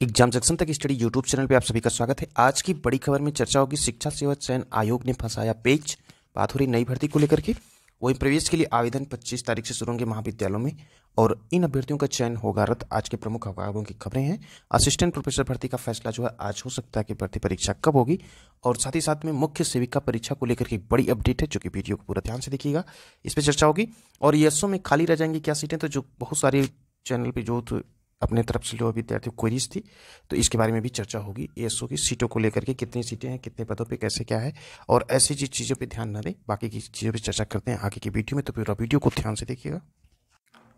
Exam junction तक study YouTube channel पे आप सभी का स्वागत है। आज की बड़ी खबर में चर्चा होगी शिक्षा सेवा चयन आयोग ने फंसाया पेच। बात हो रही नई भर्ती को लेकर के। वहीं प्रवेश के लिए आवेदन 25 तारीख से शुरू होंगे महाविद्यालयों में और इन अभ्यर्थियों का चयन होगा रद्द। आज के प्रमुख अखबारों की खबरें हैं। असिस्टेंट प्रोफेसर भर्ती का फैसला जो है आज हो सकता है कि भर्ती परीक्षा कब होगी, और साथ ही साथ में मुख्य सेविका परीक्षा को लेकर के एक बड़ी अपडेट है जो कि वीडियो को पूरा ध्यान से देखिएगा, इस पर चर्चा होगी। और ईएसओ में खाली रह जाएंगी क्या सीटें, तो जो बहुत सारे चैनल पर जो अपने तरफ से जो विद्यार्थी क्वेरीज थी, तो इसके बारे में भी चर्चा होगी। एएसओ की सीटों को लेकर के कितनी सीटें हैं, कितने पदों पे कैसे क्या है, और ऐसी चीज़ों पे ध्यान न दें, बाकी की चीज़ों पे चर्चा करते हैं आगे की वीडियो में, तो पूरा वीडियो को ध्यान से देखिएगा।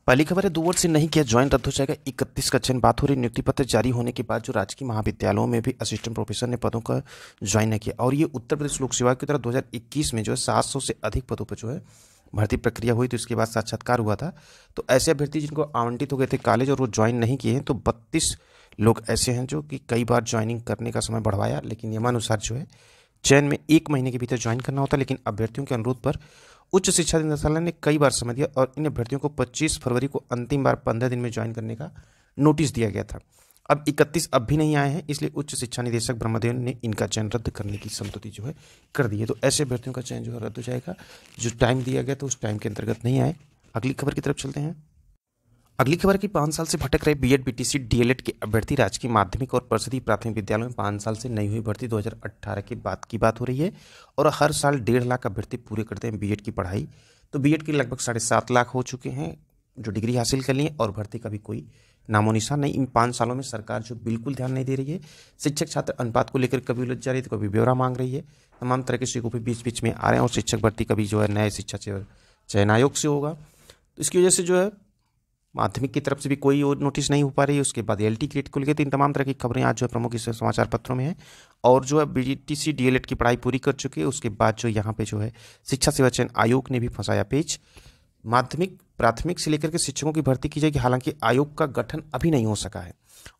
पहली खबर है, 2 वर्ष से नहीं किया ज्वाइन रद्द हो जाएगा। 31 का चयन। बात हो रही नियुक्ति पत्र जारी होने के बाद जो राजकीय महाविद्यालयों में भी असिस्टेंट प्रोफेसर ने पदों का ज्वाइन न किया, और ये उत्तर प्रदेश लोक सेवा की तरह 2021 में जो है 700 से अधिक पदों पर जो है भर्ती प्रक्रिया हुई, तो इसके बाद साक्षात्कार हुआ था। तो ऐसे अभ्यर्थी जिनको आवंटित हो गए थे कॉलेज और वो ज्वाइन नहीं किए हैं, तो 32 लोग ऐसे हैं जो कि कई बार ज्वाइनिंग करने का समय बढ़वाया, लेकिन नियमानुसार जो है चयन में 1 महीने के भीतर ज्वाइन करना होता है। लेकिन अभ्यर्थियों के अनुरोध पर उच्च शिक्षा निदेशालय ने कई बार समय दिया और इन अभ्यर्थियों को 25 फरवरी को अंतिम बार 15 दिन में ज्वाइन करने का नोटिस दिया गया था। अब 31 अब भी नहीं आए हैं, इसलिए उच्च शिक्षा निदेशक ब्रह्मदेव ने इनका चयन रद्द करने की सम्मति जो है कर दी है। तो ऐसे अभ्यर्थियों का चयन जो है रद्द हो जाएगा, जो टाइम दिया गया तो उस टाइम के अंतर्गत नहीं आए। अगली खबर की तरफ चलते हैं। अगली खबर की 5 साल से भटक रहे बीएड बीटीसी डीएलएड के अभ्यर्थी राजकीय माध्यमिक और परिषदीय प्राथमिक विद्यालयों में 5 साल से नहीं हुई भर्ती 2018 के बाद की बात हो रही है, और हर साल 1.5 लाख अभ्यर्थी पूरे करते हैं बीएड की पढ़ाई। तो बीएड के लगभग 7.5 लाख हो चुके हैं जो डिग्री हासिल कर ली है, और भर्ती का भी कोई नामो निशान नहीं। इन 5 सालों में सरकार जो बिल्कुल ध्यान नहीं दे रही है। शिक्षक छात्र अनुपात को लेकर कभी उलझ जा रही है तो कभी ब्यौरा मांग रही है। तमाम तरह के शिकों भी बीच बीच में आ रहे हैं, और शिक्षक भर्ती कभी जो है नए शिक्षा चयन आयोग से होगा, तो इसकी वजह से जो है माध्यमिक की तरफ से भी कोई और नोटिस नहीं हो पा रही है। उसके बाद एलटी ग्रेड को लेकर इन तमाम तरह की खबरें आज जो है प्रमुख इस समाचार पत्रों में है। और जो है बीटीसी डीएलएड की पढ़ाई पूरी कर चुकी है, उसके बाद जो यहाँ पे जो है शिक्षा सेवा चयन आयोग ने भी फंसाया पेच। माध्यमिक प्राथमिक से लेकर के शिक्षकों की भर्ती की जाएगी, हालांकि आयोग का गठन अभी नहीं हो सका है,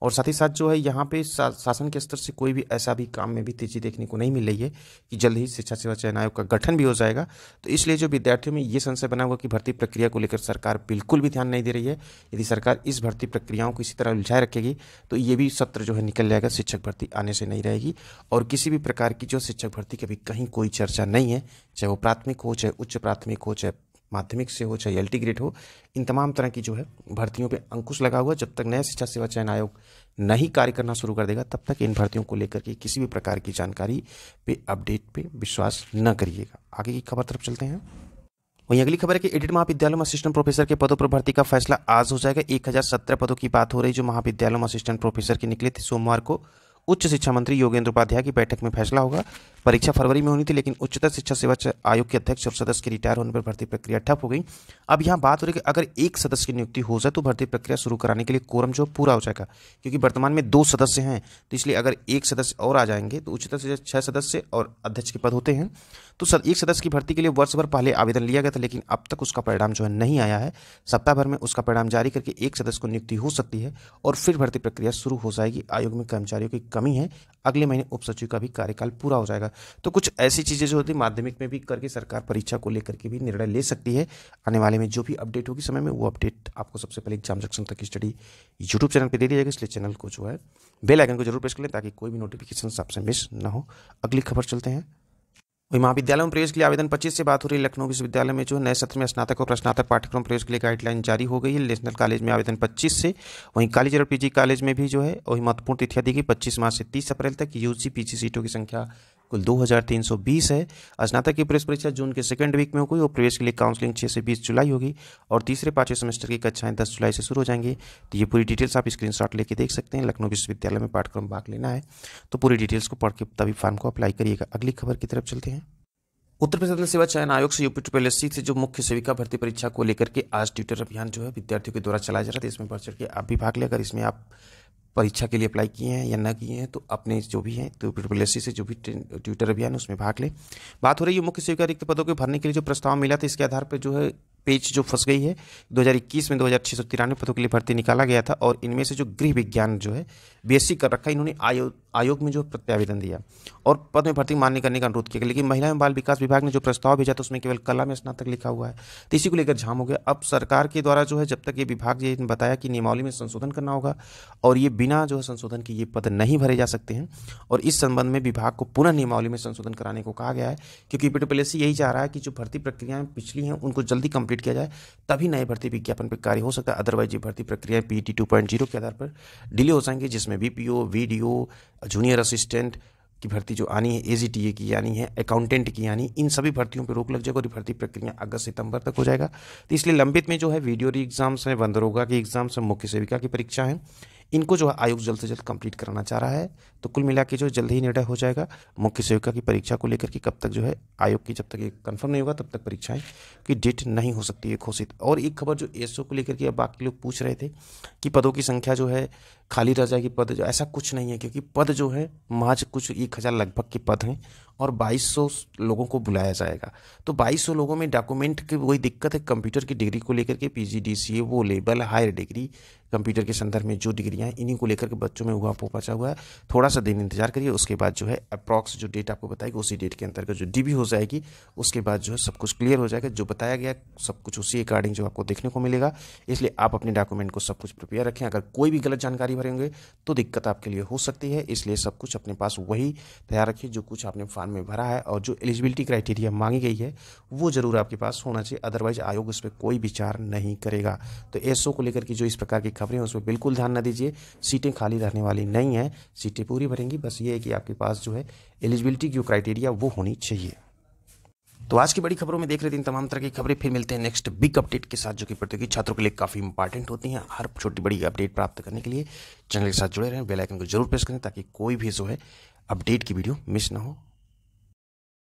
और साथ ही साथ जो है यहाँ पे शासन के स्तर से कोई भी ऐसा भी काम में भी तेजी देखने को नहीं मिल रही है कि जल्द ही शिक्षा सेवा चयन आयोग का गठन भी हो जाएगा। तो इसलिए जो विद्यार्थियों में ये संशय बना हुआ कि भर्ती प्रक्रिया को लेकर सरकार बिल्कुल भी ध्यान नहीं दे रही है। यदि सरकार इस भर्ती प्रक्रियाओं को इसी तरह उलझाए रखेगी तो ये भी सत्र जो है निकल जाएगा, शिक्षक भर्ती आने से नहीं रहेगी, और किसी भी प्रकार की जो शिक्षक भर्ती की अभी कहीं कोई चर्चा नहीं है, चाहे वो प्राथमिक हो, चाहे उच्च प्राथमिक हो, चाहे माध्यमिक से हो, चाहे एलटी ग्रेड हो। इन तमाम तरह की जो है भर्तियों पे अंकुश लगा हुआ। जब तक नया शिक्षा सेवा चयन आयोग नहीं कार्य करना शुरू कर देगा, तब तक इन भर्तियों को लेकर के किसी भी प्रकार की जानकारी पे अपडेट पे विश्वास न करिएगा। आगे की खबर तरफ चलते हैं। वहीं अगली खबर है कि एडेड महाविद्यालयों में असिस्टेंट प्रोफेसर के पदों पर भर्ती का फैसला आज हो जाएगा। 1017 पदों की बात हो रही, जो महाविद्यालयों में असिस्टेंट प्रोफेसर के निकले थे। सोमवार को उच्च शिक्षा मंत्री योगेंद्र उपाध्याय की बैठक में फैसला होगा। परीक्षा फरवरी में होनी थी, लेकिन उच्चतर शिक्षा सेवा आयोग के अध्यक्ष और सदस्य के रिटायर होने पर भर्ती प्रक्रिया ठप हो गई। अब यहाँ बात हो रही है कि अगर एक सदस्य की नियुक्ति हो जाए तो भर्ती प्रक्रिया शुरू कराने के लिए कोरम जो पूरा हो जाएगा, क्योंकि वर्तमान में 2 सदस्य हैं, तो इसलिए अगर एक सदस्य और आ जाएंगे तो उच्चतर से 6 सदस्य और अध्यक्ष के पद होते हैं। तो एक सदस्य की भर्ती के लिए वर्ष भर पहले आवेदन लिया गया था, लेकिन अब तक उसका परिणाम जो है नहीं आया है। सप्ताह भर में उसका परिणाम जारी करके एक सदस्य को नियुक्ति हो सकती है और फिर भर्ती प्रक्रिया शुरू हो जाएगी। आयोग में कर्मचारियों की कमी है, अगले महीने उप सचिव का भी कार्यकाल पूरा हो जाएगा। तो कुछ ऐसी चीज़ें जो होती है माध्यमिक में भी करके सरकार परीक्षा को लेकर के भी निर्णय ले सकती है। आने वाले में जो भी अपडेट होगी समय में, वो अपडेट आपको सबसे पहले एग्जाम जंक्शन तक स्टडी यूट्यूब चैनल पर दे दी जाएगी, इसलिए चैनल को जो है बेल आइकन को जरूर प्रेस कर लें ताकि कोई भी नोटिफिकेशन आपसे मिस ना हो। अगली खबर चलते हैं। वही महाविद्यालयों में प्रवेश के लिए आवेदन 25 से बात हो रही है। लखनऊ विश्वविद्यालय में जो नए सत्र में स्नातक और प्रस्नातक पाठ्यक्रम प्रवेश के लिए गाइडलाइन जारी हो गई है। नेशनल कॉलेज में आवेदन 25 से, वहीं कॉलेज और पीजी कॉलेज में भी जो है वही महत्वपूर्ण तिथियां दी गई 25 मार्च से 30 अप्रैल तक। यूजी पीजी सीटों की संख्या कुल 2320 है। स्नातक की प्रवेश परीक्षा जून के सेकंड वीक में होगी और प्रवेश के लिए काउंसलिंग 6 से 20 जुलाई होगी, और तीसरे 5वें सेमेस्टर की कक्षाएं 10 जुलाई से शुरू हो जाएंगी। तो ये पूरी डिटेल्स आप स्क्रीनशॉट लेके देख सकते हैं। लखनऊ विश्वविद्यालय में पाठ्यक्रम भाग लेना है तो पूरी डिटेल्स को पढ़ के तभी फॉर्म को अप्लाई करिएगा। अगली खबर की तरफ चलते हैं। उत्तर प्रदेश सेवा चयन आयोग से यूपी ट्रिपलएससी से जो मुख्य सेविका भर्ती परीक्षा को लेकर के आज ट्विटर अभियान जो है विद्यार्थियों के द्वारा चलाया जा रहा था। इसमें बढ़ चढ़ के आप भी भाग लें। अगर इसमें आप परीक्षा के लिए अप्लाई किए हैं या न किए हैं तो अपने जो भी हैं तो ट्रिपलएससी से जो भी ट्विटर अभियान है उसमें भाग लें। बात हो रही है मुख्य सेविका रिक्त पदों के भरने के लिए जो प्रस्ताव मिला था, इसके आधार पर जो है पेज जो फंस गई है। 2021 में 2693 पदों के लिए भर्ती निकाला गया था और इनमें से जो गृह विज्ञान जो है बीएससी कर रखा है, इन्होंने आयोग में जो प्रत्यावेदन दिया और पद में भर्ती मान्य करने का अनुरोध किया। लेकिन महिला एवं बाल विकास विभाग ने जो प्रस्ताव भेजा था उसमें केवल कला में स्नातक लिखा हुआ है, तो इसी को लेकर जाम हो गया। अब सरकार के द्वारा जो है जब तक ये विभाग ये बताया कि नियमावली में संशोधन करना होगा और ये बिना जो है संशोधन के ये पद नहीं भरे जा सकते हैं और इस संबंध में विभाग को पुनः नियमावली में संशोधन कराने को कहा गया है, क्योंकि पीडब्ल्यूएससी यही चाह रहा है कि जो भर्ती प्रक्रियाएं पिछली हैं उनको जल्दी कंप्लीट किया जाए, तभी नए भर्ती विज्ञापन पर कार्य हो सकता है। अदरवाइज ये भर्ती प्रक्रियाएं पीईटी 2.0 के आधार पर डिले हो जाएंगी, जिसमें बीपीओ, वीडियो, जूनियर असिस्टेंट की भर्ती जो आनी है, एजीटीए की आनी है, अकाउंटेंट की आनी, इन सभी भर्तियों पर रोक लग जाएगा और भर्ती प्रक्रिया अगस्त सितंबर तक हो जाएगा। तो इसलिए लंबित में जो है वीडियो एग्जाम्स हैं, वनदरोगा की एग्जाम्स हैं, मुख्य सेविका की परीक्षा है, इनको जो है आयोग जल्द से जल्द कंप्लीट कराना चाह रहा है। तो कुल मिला के जो जल्द ही निर्णय हो जाएगा मुख्य सेविका की परीक्षा को लेकर कि कब तक जो है आयोग की, जब तक ये कंफर्म नहीं होगा तब तक परीक्षाएं की डेट नहीं हो सकती है घोषित। और एक खबर जो एसओ को लेकर के अब बाकी लोग पूछ रहे थे कि पदों की संख्या जो है खाली रह जाएगी पद, जो ऐसा कुछ नहीं है, क्योंकि पद जो है महज कुछ 1000 लगभग के पद हैं और 2200 लोगों को बुलाया जाएगा। तो 2200 लोगों में डॉक्यूमेंट की वही दिक्कत है, कंप्यूटर की डिग्री को लेकर के पीजीडीसीए वो लेवल हायर डिग्री कंप्यूटर के संदर्भ में जो डिग्रियां हैं इन्हीं को लेकर के बच्चों में हुआ पचा हुआ है। थोड़ा सा दिन इंतजार करिए, उसके बाद जो है अप्रॉक्स जो डेट आपको बताएगी उसी डेट के अंतर्गत जो डीबी हो जाएगी, उसके बाद जो है सब कुछ क्लियर हो जाएगा। जो बताया गया सब कुछ उसी अकॉर्डिंग जो आपको देखने को मिलेगा। इसलिए आप अपने डॉक्यूमेंट को सब कुछ प्रिपेयर रखें, अगर कोई भी गलत जानकारी भरेंगे तो दिक्कत आपके लिए हो सकती है। इसलिए सब कुछ अपने पास वही तैयार रखिए जो कुछ आपने फॉर्म में भरा है और जो एलिजिबिलिटी क्राइटेरिया मांगी गई है वो जरूर आपके पास होना चाहिए, अदरवाइज आयोग उस पर कोई विचार नहीं करेगा। तो एसओ को लेकर की जो इस प्रकार की खबरें हैं उसमें बिल्कुल ध्यान न दीजिए, सीटें खाली रहने वाली नहीं है, सीटें पूरी भरेंगी। बस ये है कि आपके पास जो है एलिजिबिलिटी की जो क्राइटेरिया वो होनी चाहिए। तो आज की बड़ी खबरों में देख रहे थे इन तमाम तरह की खबरें। फिर मिलते हैं नेक्स्ट बिग अपडेट के साथ, जो कि प्रतियोगी छात्रों के लिए काफ़ी इंपॉर्टेंट होती हैं। हर छोटी बड़ी अपडेट प्राप्त करने के लिए चैनल के साथ जुड़े रहें, बेल आइकन को जरूर प्रेस करें ताकि कोई भी जो है अपडेट की वीडियो मिस ना हो।